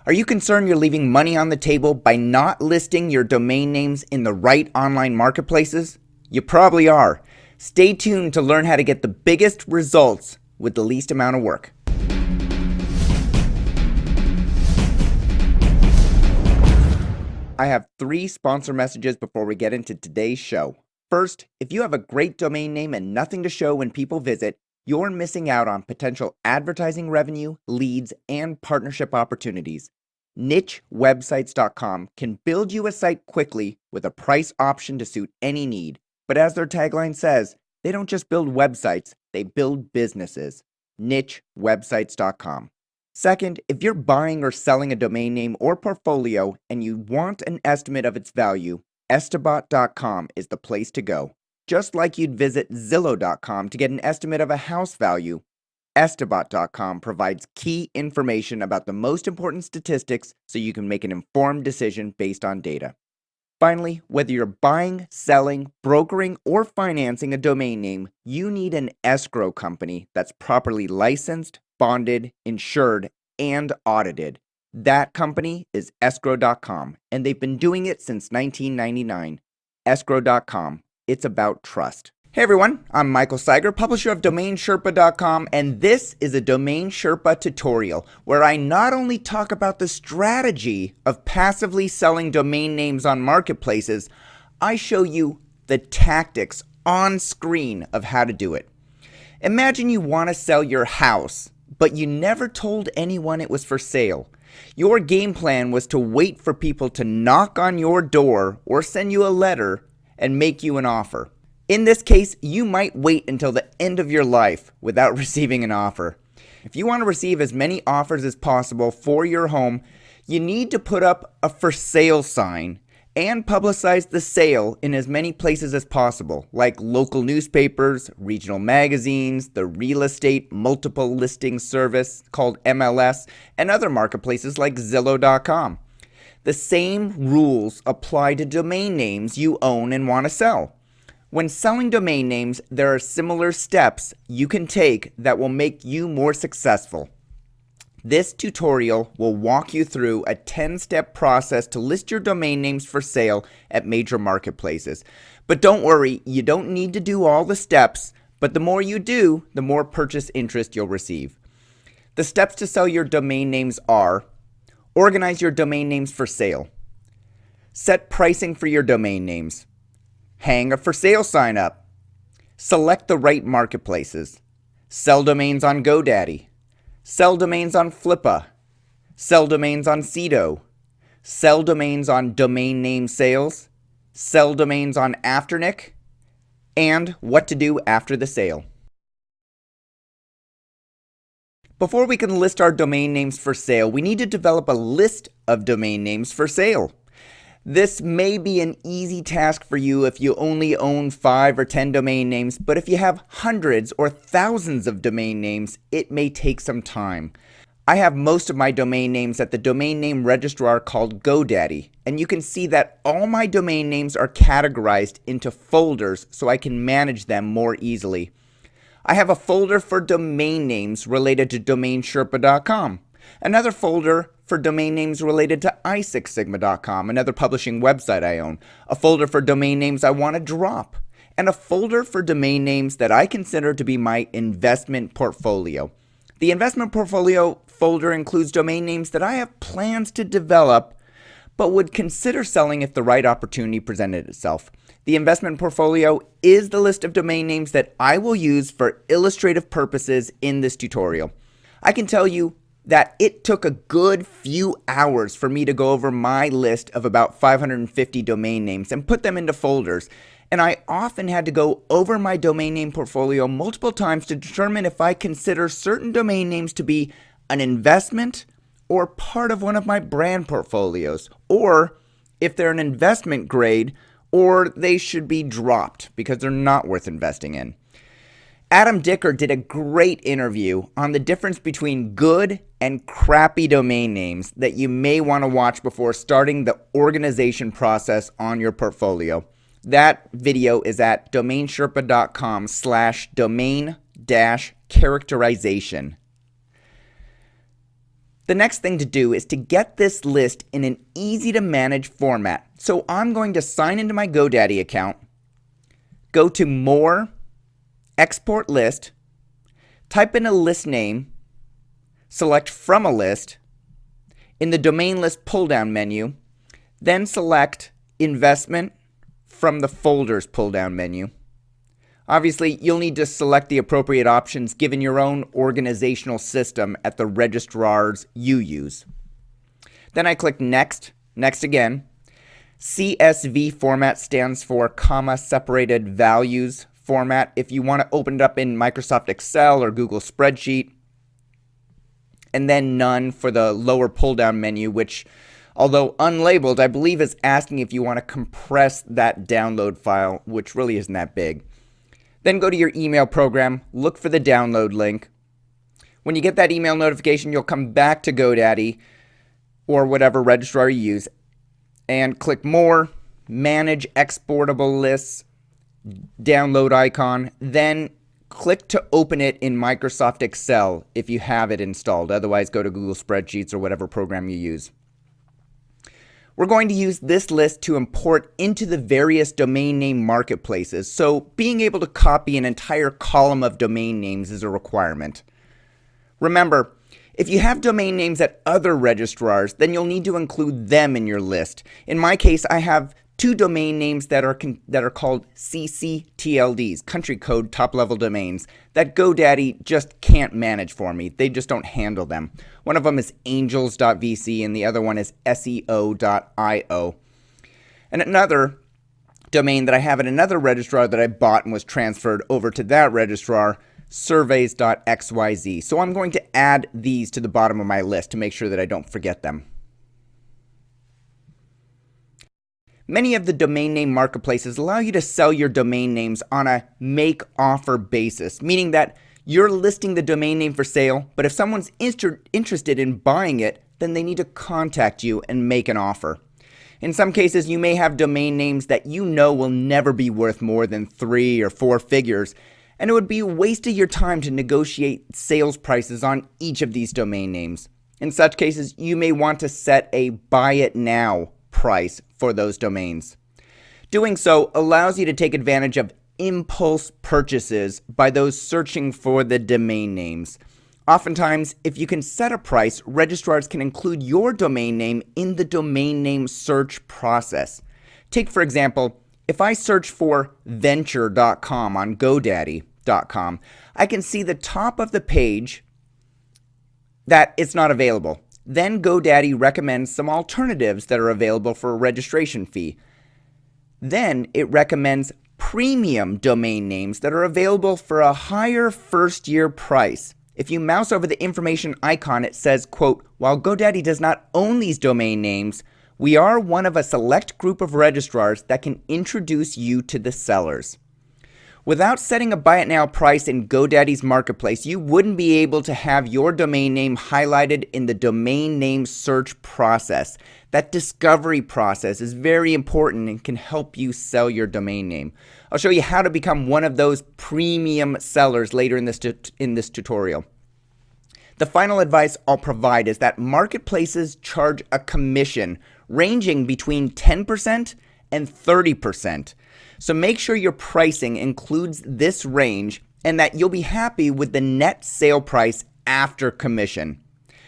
Are you concerned you're leaving money on the table by not listing your domain names in the right online marketplaces? You probably are. Stay tuned to learn how to get the biggest results with the least amount of work. I have 3 sponsor messages before we get into today's show. First, if you have a great domain name and nothing to show when people visit, you're missing out on potential advertising revenue, leads, and partnership opportunities. NicheWebsites.com can build you a site quickly with a price option to suit any need. But as their tagline says, they don't just build websites, they build businesses. NicheWebsites.com. Second, if you're buying or selling a domain name or portfolio and you want an estimate of its value, Estabot.com is the place to go. Just like you'd visit Zillow.com to get an estimate of a house value, Estabot.com provides key information about the most important statistics so you can make an informed decision based on data. Finally, whether you're buying, selling, brokering, or financing a domain name, you need an escrow company that's properly licensed, bonded, insured, and audited. That company is Escrow.com, and they've been doing it since 1999. Escrow.com. It's about trust. Hey everyone, I'm Michael Seiger, publisher of DomainSherpa.com, and this is a Domain Sherpa tutorial where I not only talk about the strategy of passively selling domain names on marketplaces, I show you the tactics on screen of how to do it. Imagine you want to sell your house, but you never told anyone it was for sale. Your game plan was to wait for people to knock on your door or send you a letter and make you an offer. In this case, you might wait until the end of your life without receiving an offer. If you want to receive as many offers as possible for your home, you need to put up a for sale sign and publicize the sale in as many places as possible, like local newspapers, regional magazines, the real estate multiple listing service called MLS, and other marketplaces like Zillow.com. The same rules apply to domain names you own and want to sell. When selling domain names, there are similar steps you can take that will make you more successful. This tutorial will walk you through a 10-step process to list your domain names for sale at major marketplaces. But don't worry, you don't need to do all the steps, but the more you do, the more purchase interest you'll receive. The steps to sell your domain names are: organize your domain names for sale. Set pricing for your domain names. Hang a for sale sign up. Select the right marketplaces. Sell domains on GoDaddy. Sell domains on Flippa. Sell domains on Sedo. Sell domains on Domain Name Sales. Sell domains on Afternic. And what to do after the sale. Before we can list our domain names for sale, we need to develop a list of domain names for sale. This may be an easy task for you if you only own 5 or 10 domain names, but if you have hundreds or thousands of domain names, it may take some time. I have most of my domain names at the domain name registrar called GoDaddy, and you can see that all my domain names are categorized into folders so I can manage them more easily. I have a folder for domain names related to DomainSherpa.com, another folder for domain names related to iSixSigma.com, another publishing website I own, a folder for domain names I want to drop, and a folder for domain names that I consider to be my investment portfolio. The investment portfolio folder includes domain names that I have plans to develop but would consider selling if the right opportunity presented itself. The investment portfolio is the list of domain names that I will use for illustrative purposes in this tutorial. I can tell you that it took a good few hours for me to go over my list of about 550 domain names and put them into folders. And I often had to go over my domain name portfolio multiple times to determine if I consider certain domain names to be an investment or part of one of my brand portfolios, or if they're an investment grade, or they should be dropped because they're not worth investing in. Adam Dicker did a great interview on the difference between good and crappy domain names that you may want to watch before starting the organization process on your portfolio. That video is at DomainSherpa.com/domain-characterization. The next thing to do is to get this list in an easy to manage format. So I'm going to sign into my GoDaddy account, go to More, Export List, type in a list name, select From a List. In the Domain List pull-down menu, then select Investment from the Folders pull-down menu. Obviously, you'll need to select the appropriate options given your own organizational system at the registrars you use. Then I click Next, Next again. CSV format stands for comma separated values format. If you want to open it up in Microsoft Excel or Google Spreadsheet, and then None for the lower pull-down menu, which, although unlabeled, I believe is asking if you want to compress that download file, which really isn't that big. Then go to your email program, look for the download link. When you get that email notification, you'll come back to GoDaddy or whatever registrar you use and click More, Manage Exportable Lists, download icon, then click to open it in Microsoft Excel if you have it installed. Otherwise, go to Google Spreadsheets or whatever program you use. We're going to use this list to import into the various domain name marketplaces, so being able to copy an entire column of domain names is a requirement. Remember, if you have domain names at other registrars, then you'll need to include them in your list. In my case, I have 2 domain names that are called CCTLDs, country code top-level domains, that GoDaddy just can't manage for me. They just don't handle them. One of them is angels.vc and the other one is seo.io. And another domain that I have at another registrar that I bought and was transferred over to that registrar, surveys.xyz. So I'm going to add these to the bottom of my list to make sure that I don't forget them. Many of the domain name marketplaces allow you to sell your domain names on a make-offer basis, meaning that you're listing the domain name for sale, but if someone's interested in buying it, then they need to contact you and make an offer. In some cases, you may have domain names that you know will never be worth more than 3 or 4 figures, and it would be a waste of your time to negotiate sales prices on each of these domain names. In such cases, you may want to set a buy it now price for those domains. Doing so allows you to take advantage of impulse purchases by those searching for the domain names. Oftentimes, if you can set a price, registrars can include your domain name in the domain name search process. Take, for example, if I search for venture.com on GoDaddy.com, I can see the top of the page that it's not available. Then GoDaddy recommends some alternatives that are available for a registration fee. Then it recommends premium domain names that are available for a higher first-year price. If you mouse over the information icon, it says, quote, "While GoDaddy does not own these domain names, we are one of a select group of registrars that can introduce you to the sellers." Without setting a buy it now price in GoDaddy's marketplace, you wouldn't be able to have your domain name highlighted in the domain name search process. That discovery process is very important and can help you sell your domain name. I'll show you how to become one of those premium sellers later in this tutorial. The final advice I'll provide is that marketplaces charge a commission ranging between 10% and 30%. So make sure your pricing includes this range and that you'll be happy with the net sale price after commission.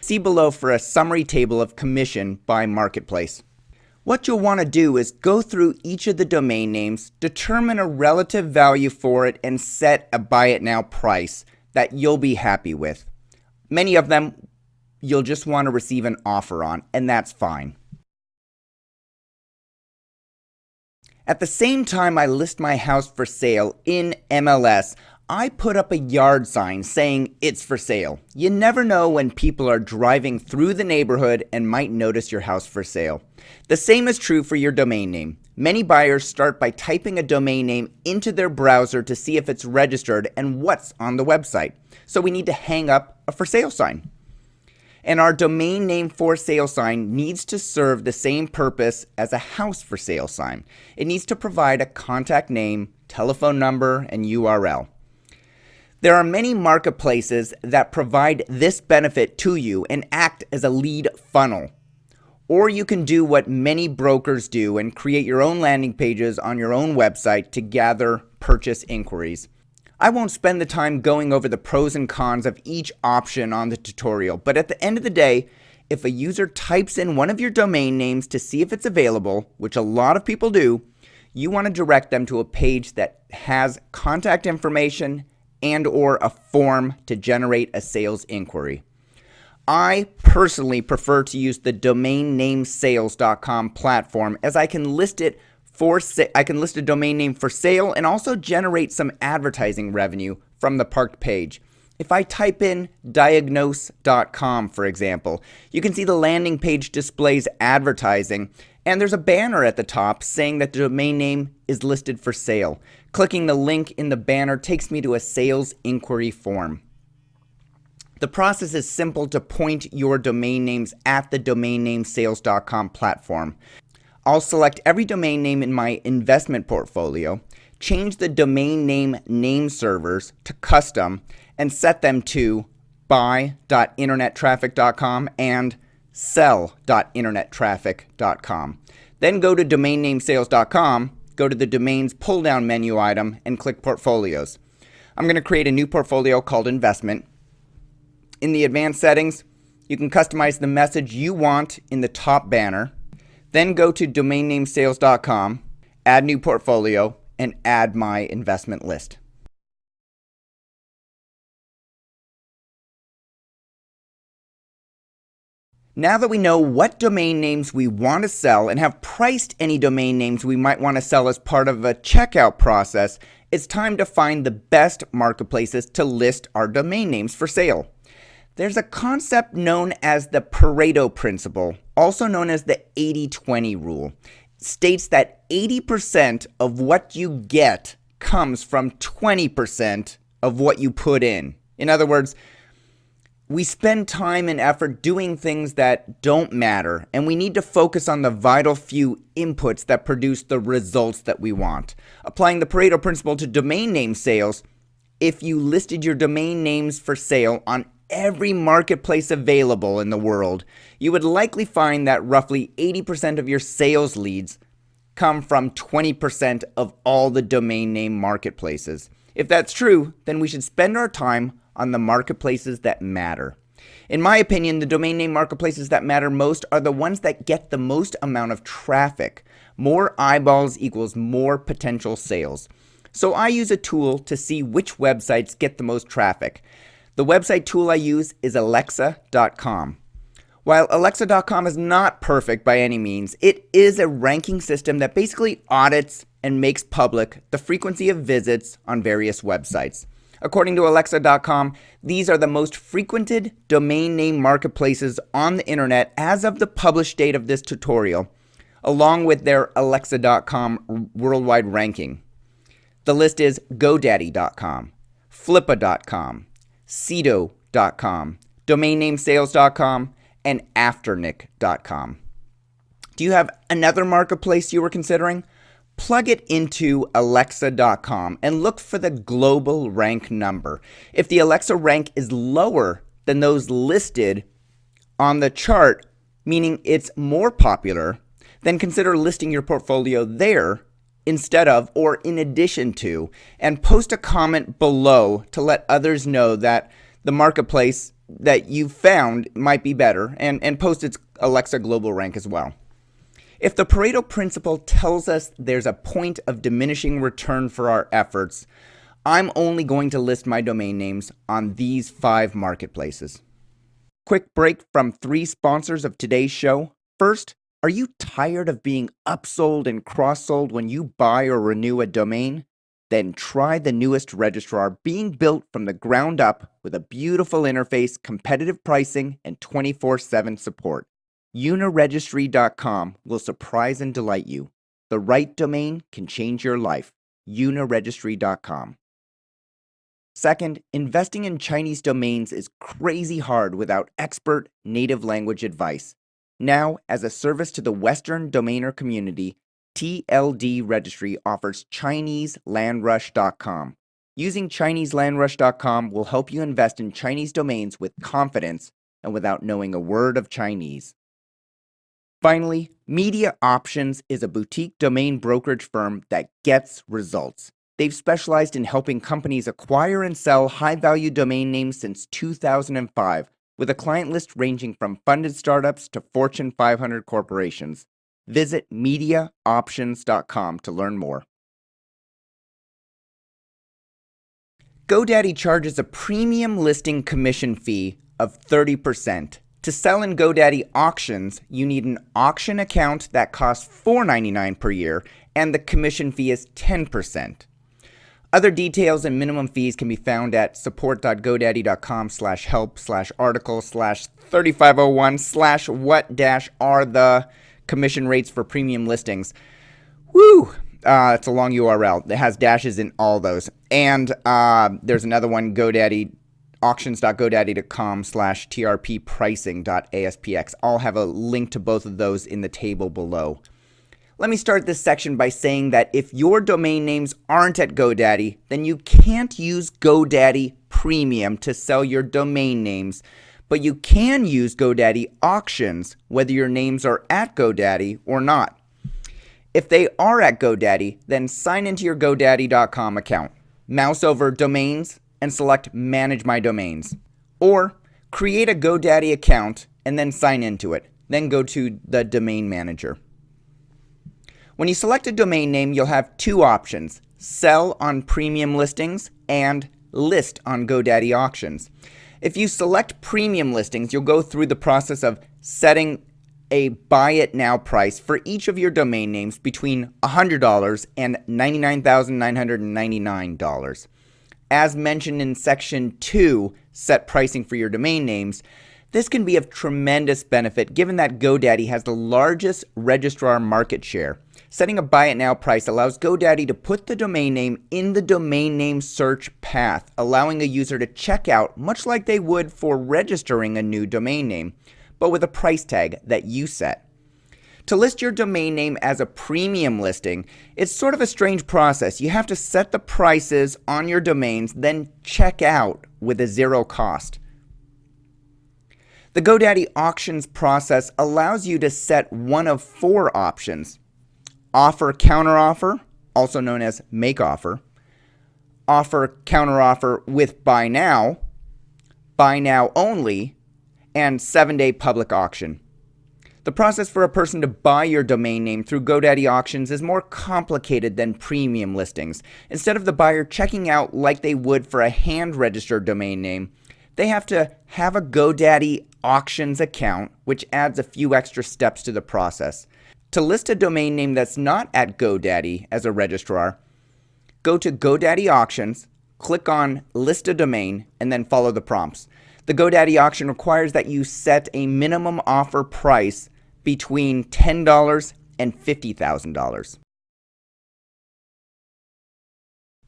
See below for a summary table of commission by marketplace. What you'll want to do is go through each of the domain names, determine a relative value for it, and set a buy it now price that you'll be happy with. Many of them you'll just want to receive an offer on, and that's fine. At the same time I list my house for sale in MLS, I put up a yard sign saying it's for sale. You never know when people are driving through the neighborhood and might notice your house for sale. The same is true for your domain name. Many buyers start by typing a domain name into their browser to see if it's registered and what's on the website. So we need to hang up a for sale sign. And our domain name for sale sign needs to serve the same purpose as a house for sale sign. It needs to provide a contact name, telephone number, and URL. There are many marketplaces that provide this benefit to you and act as a lead funnel. Or you can do what many brokers do and create your own landing pages on your own website to gather purchase inquiries. I won't spend the time going over the pros and cons of each option on the tutorial, but at the end of the day, if a user types in one of your domain names to see if it's available, which a lot of people do, you want to direct them to a page that has contact information and or a form to generate a sales inquiry. I personally prefer to use the domainnamesales.com platform, as I can list a domain name for sale and also generate some advertising revenue from the parked page. If I type in diagnose.com, for example, you can see the landing page displays advertising, and there's a banner at the top saying that the domain name is listed for sale. Clicking the link in the banner takes me to a sales inquiry form. The process is simple to point your domain names at the domainnamesales.com platform. I'll select every domain name in my investment portfolio, change the domain name servers to custom, and set them to buy.internettraffic.com and sell.internettraffic.com. Then go to domainnamesales.com, go to the domains pull-down menu item, and click portfolios. I'm going to create a new portfolio called investment. In the advanced settings, you can customize the message you want in the top banner. Then go to domainnamesales.com, add new portfolio, and add my investment list. Now that we know what domain names we want to sell and have priced any domain names we might want to sell as part of a checkout process, it's time to find the best marketplaces to list our domain names for sale. There's a concept known as the Pareto principle, also known as the 80-20 rule. It states that 80% of what you get comes from 20% of what you put in. In other words, we spend time and effort doing things that don't matter, and we need to focus on the vital few inputs that produce the results that we want. Applying the Pareto principle to domain name sales, if you listed your domain names for sale on every marketplace available in the world, you would likely find that roughly 80% of your sales leads come from 20% of all the domain name marketplaces. If that's true, then we should spend our time on the marketplaces that matter. In my opinion, the domain name marketplaces that matter most are the ones that get the most amount of traffic. More eyeballs equals more potential sales. So I use a tool to see which websites get the most traffic. The website tool I use is Alexa.com. While Alexa.com is not perfect by any means, it is a ranking system that basically audits and makes public the frequency of visits on various websites. According to Alexa.com, these are the most frequented domain name marketplaces on the internet as of the published date of this tutorial, along with their Alexa.com worldwide ranking. The list is GoDaddy.com, Flippa.com, Sedo.com, DomainNameSales.com, and Afternic.com. Do you have another marketplace you were considering? Plug it into Alexa.com and look for the global rank number. If the Alexa rank is lower than those listed on the chart, meaning it's more popular, then consider listing your portfolio there instead of or in addition to, and post a comment below to let others know that the marketplace that you found might be better, and post its Alexa global rank as well. If the Pareto principle tells us there's a point of diminishing return for our efforts, I'm only going to list my domain names on these 5 marketplaces. Quick break from 3 sponsors of today's show. First, are you tired of being upsold and cross-sold when you buy or renew a domain? Then try the newest registrar being built from the ground up with a beautiful interface, competitive pricing, and 24/7 support. Uniregistry.com will surprise and delight you. The right domain can change your life. Uniregistry.com. Second, investing in Chinese domains is crazy hard without expert native language advice. Now, as a service to the Western domainer community, TLD Registry offers ChineseLandrush.com, Using ChineseLandRush.com will help you invest in Chinese domains with confidence and without knowing a word of Chinese. Finally, Media Options is a boutique domain brokerage firm that gets results. They've specialized in helping companies acquire and sell high-value domain names since 2005, with a client list ranging from funded startups to Fortune 500 corporations. Visit MediaOptions.com to learn more. GoDaddy charges a premium listing commission fee of 30%. To sell in GoDaddy auctions, you need an auction account that costs $4.99 per year, and the commission fee is 10%. Other details and minimum fees can be found at support.godaddy.com/help/article/3501/what-are the commission rates for premium listings. Woo! It's a long URL. It has dashes in all those. And there's another one, GoDaddy, auctions.godaddy.com/trppricing.aspx. I'll have a link to both of those in the table below. Let me start this section by saying that if your domain names aren't at GoDaddy, then you can't use GoDaddy Premium to sell your domain names, but you can use GoDaddy Auctions whether your names are at GoDaddy or not. If they are at GoDaddy, then sign into your GoDaddy.com account. Mouse over Domains and select Manage My Domains. Or create a GoDaddy account and then sign into it. Then go to the Domain Manager. When you select a domain name, you'll have two options: sell on premium listings and list on GoDaddy Auctions. If you select premium listings, you'll go through the process of setting a buy it now price for each of your domain names between $100 and $99,999. As mentioned in Section 2, Set Pricing for Your Domain Names, this can be of tremendous benefit given that GoDaddy has the largest registrar market share. Setting a buy it now price allows GoDaddy to put the domain name in the domain name search path, allowing a user to check out much like they would for registering a new domain name, but with a price tag that you set. To list your domain name as a premium listing, it's sort of a strange process. You have to set the prices on your domains, then check out with a zero cost. The GoDaddy Auctions process allows you to set one of four options: offer counteroffer, also known as make offer counteroffer with buy now only, and 7-day public auction. The process for a person to buy your domain name through GoDaddy Auctions is more complicated than premium listings. Instead of the buyer checking out like they would for a hand-registered domain name, they have to have a GoDaddy Auctions account, which adds a few extra steps to the process. To list a domain name that's not at GoDaddy as a registrar, go to GoDaddy Auctions, click on List a Domain, and then follow the prompts. The GoDaddy auction requires that you set a minimum offer price between $10 and $50,000.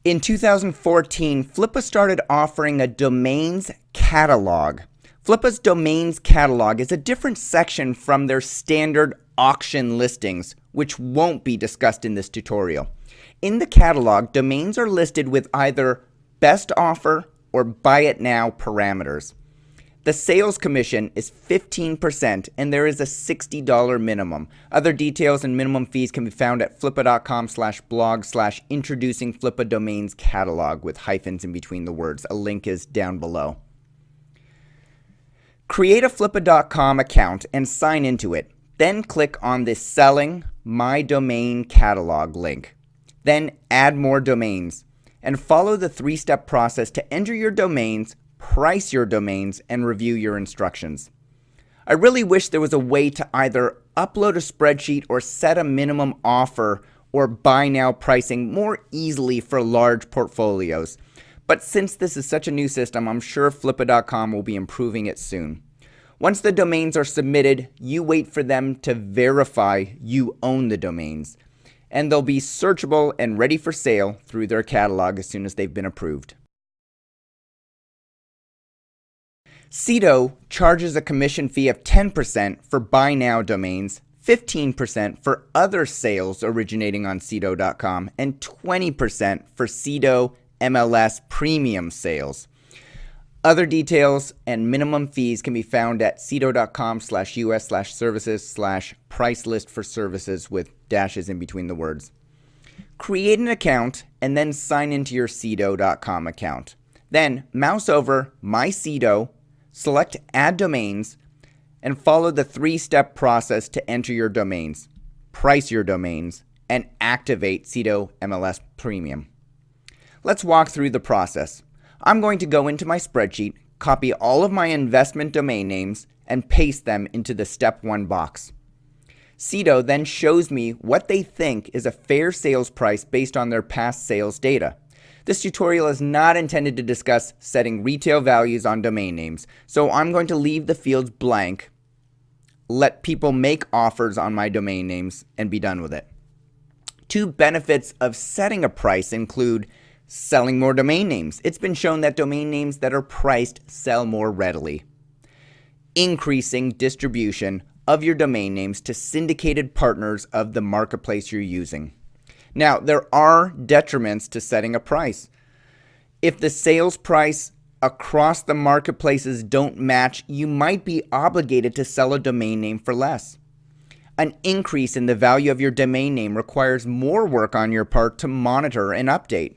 In 2014, Flippa started offering a domains catalog. Flippa's domains catalog is a different section from their standard auction listings, which won't be discussed in this tutorial. In the catalog, domains are listed with either best offer or buy it now parameters. The sales commission is 15%, and there is a $60 minimum. Other details and minimum fees can be found at flippa.com/blog/introducing Flippa domains catalog with hyphens in between the words. A link is down below. Create a flippa.com account and sign into it. Then click on the Selling My Domain Catalog link. Then add more domains and follow the 3-step process to enter your domains, price your domains, and review your instructions. I really wish there was a way to either upload a spreadsheet or set a minimum offer or buy now pricing more easily for large portfolios. But since this is such a new system, I'm sure Flippa.com will be improving it soon. Once the domains are submitted, you wait for them to verify you own the domains, and they'll be searchable and ready for sale through their catalog as soon as they've been approved. Sedo charges a commission fee of 10% for buy now domains, 15% for other sales originating on Sedo.com, and 20% for Sedo MLS premium sales. Other details and minimum fees can be found at sedo.com/us/services/price list for services with dashes in between the words. Create an account and then sign into your sedo.com account. Then mouse over My Sedo, select Add Domains, and follow the 3-step process to enter your domains, price your domains, and activate Sedo MLS Premium. Let's walk through the process. I'm going to go into my spreadsheet, copy all of my investment domain names, and paste them into the Step 1 box. Sedo then shows me what they think is a fair sales price based on their past sales data. This tutorial is not intended to discuss setting retail values on domain names, so I'm going to leave the fields blank, let people make offers on my domain names, and be done with it. 2 benefits of setting a price include selling more domain names. It's been shown that domain names that are priced sell more readily. Increasing distribution of your domain names to syndicated partners of the marketplace you're using. Now, there are detriments to setting a price. If the sales price across the marketplaces don't match, you might be obligated to sell a domain name for less. An increase in the value of your domain name requires more work on your part to monitor and update.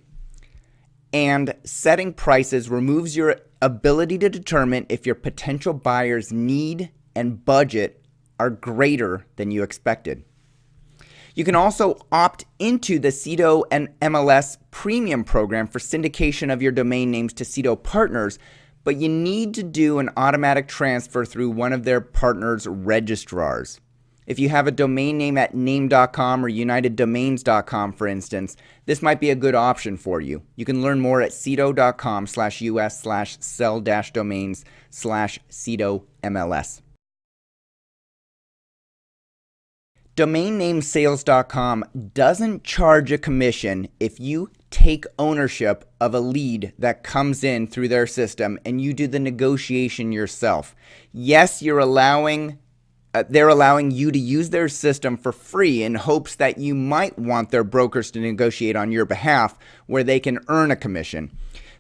And setting prices removes your ability to determine if your potential buyer's need and budget are greater than you expected. You can also opt into the Sedo and MLS Premium program for syndication of your domain names to Sedo partners, but you need to do an automatic transfer through one of their partners' registrars. If you have a domain name at name.com or uniteddomains.com, for instance, this might be a good option for you. You can learn more at sedo.com/us/sell-domains/sedomls. DomainNameSales.com doesn't charge a commission if you take ownership of a lead that comes in through their system and you do the negotiation yourself. Yes, they're allowing you to use their system for free in hopes that you might want their brokers to negotiate on your behalf where they can earn a commission.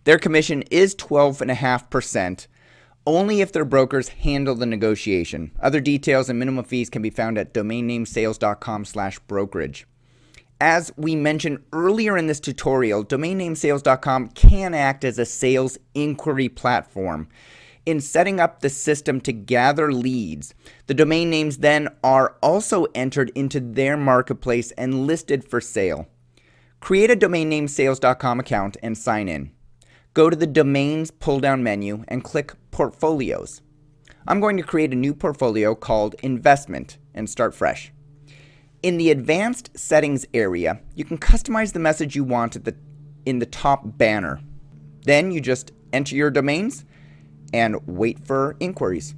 Their commission is 12.5%. only if their brokers handle the negotiation. Other details and minimum fees can be found at domainnamesales.com/brokerage. As we mentioned earlier in this tutorial, domainnamesales.com can act as a sales inquiry platform. In setting up the system to gather leads, the domain names then are also entered into their marketplace and listed for sale. Create a domainnamesales.com account and sign in. Go to the Domains pull-down menu and click Portfolios. I'm going to create a new portfolio called Investment and start fresh. In the Advanced Settings area, you can customize the message you want in the top banner. Then you just enter your domains and wait for inquiries.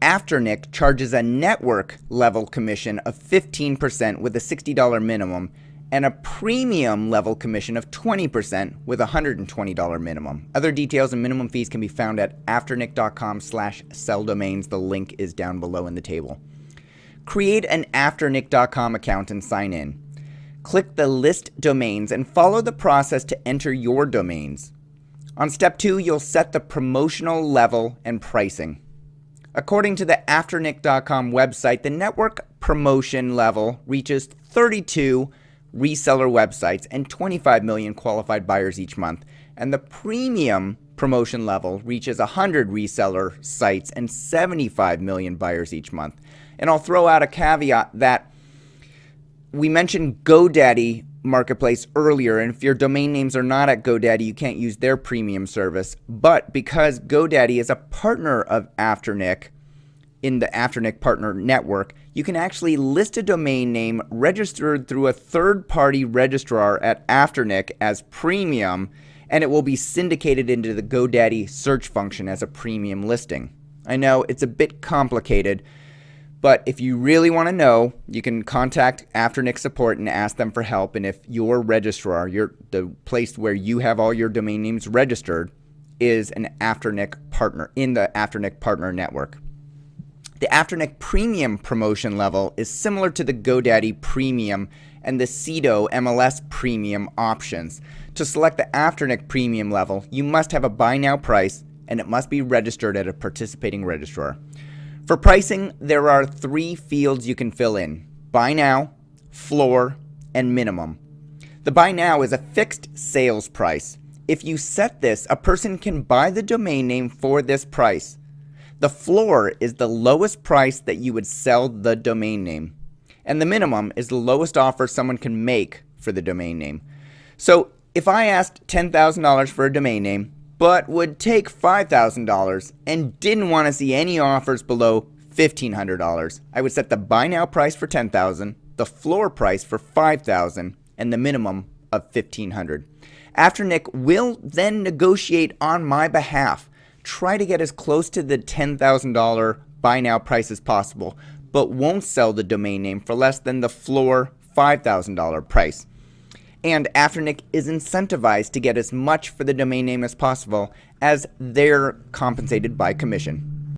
Afternic charges a network level commission of 15% with a $60 minimum and a premium level commission of 20% with a $120 minimum. Other details and minimum fees can be found at afternic.com/selldomains. The link is down below in the table. Create an afternic.com account and sign in. Click the list domains and follow the process to enter your domains. On step 2, you'll set the promotional level and pricing. According to the afternic.com website, the network promotion level reaches 32 reseller websites and 25 million qualified buyers each month, and the premium promotion level reaches 100 reseller sites and 75 million buyers each month. And I'll throw out a caveat that we mentioned GoDaddy Marketplace earlier, and if your domain names are not at GoDaddy, you can't use their premium service. But because GoDaddy is a partner of Afternic in the Afternic Partner Network, you can actually list a domain name registered through a third-party registrar at Afternic as premium, and it will be syndicated into the GoDaddy search function as a premium listing. I know it's a bit complicated, but if you really want to know, you can contact Afternic support and ask them for help. And if your registrar, the place where you have all your domain names registered, is an Afternic partner in the Afternic Partner Network. The Afternic Premium promotion level is similar to the GoDaddy Premium and the Sedo MLS Premium options. To select the Afternic Premium level, you must have a buy now price and it must be registered at a participating registrar. For pricing, there are 3 fields you can fill in: buy now, floor, and minimum. The buy now is a fixed sales price. If you set this, a person can buy the domain name for this price. The floor is the lowest price that you would sell the domain name. And the minimum is the lowest offer someone can make for the domain name. So if I asked $10,000 for a domain name, but would take $5,000 and didn't want to see any offers below $1,500, I would set the buy now price for $10,000, the floor price for $5,000, and the minimum of $1,500. Afternic will then negotiate on my behalf, try to get as close to the $10,000 buy now price as possible, but won't sell the domain name for less than the floor $5,000 price. And Afternic is incentivized to get as much for the domain name as possible, as they're compensated by commission.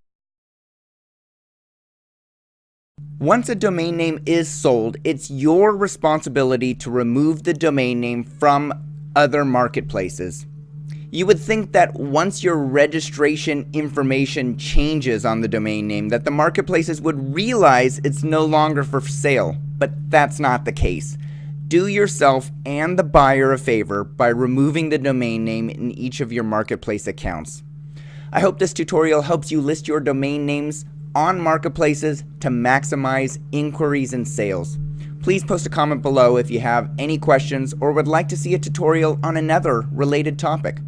Once a domain name is sold, it's your responsibility to remove the domain name from other marketplaces. You would think that once your registration information changes on the domain name, that the marketplaces would realize it's no longer for sale, but that's not the case. Do yourself and the buyer a favor by removing the domain name in each of your marketplace accounts. I hope this tutorial helps you list your domain names on marketplaces to maximize inquiries and sales. Please post a comment below if you have any questions or would like to see a tutorial on another related topic.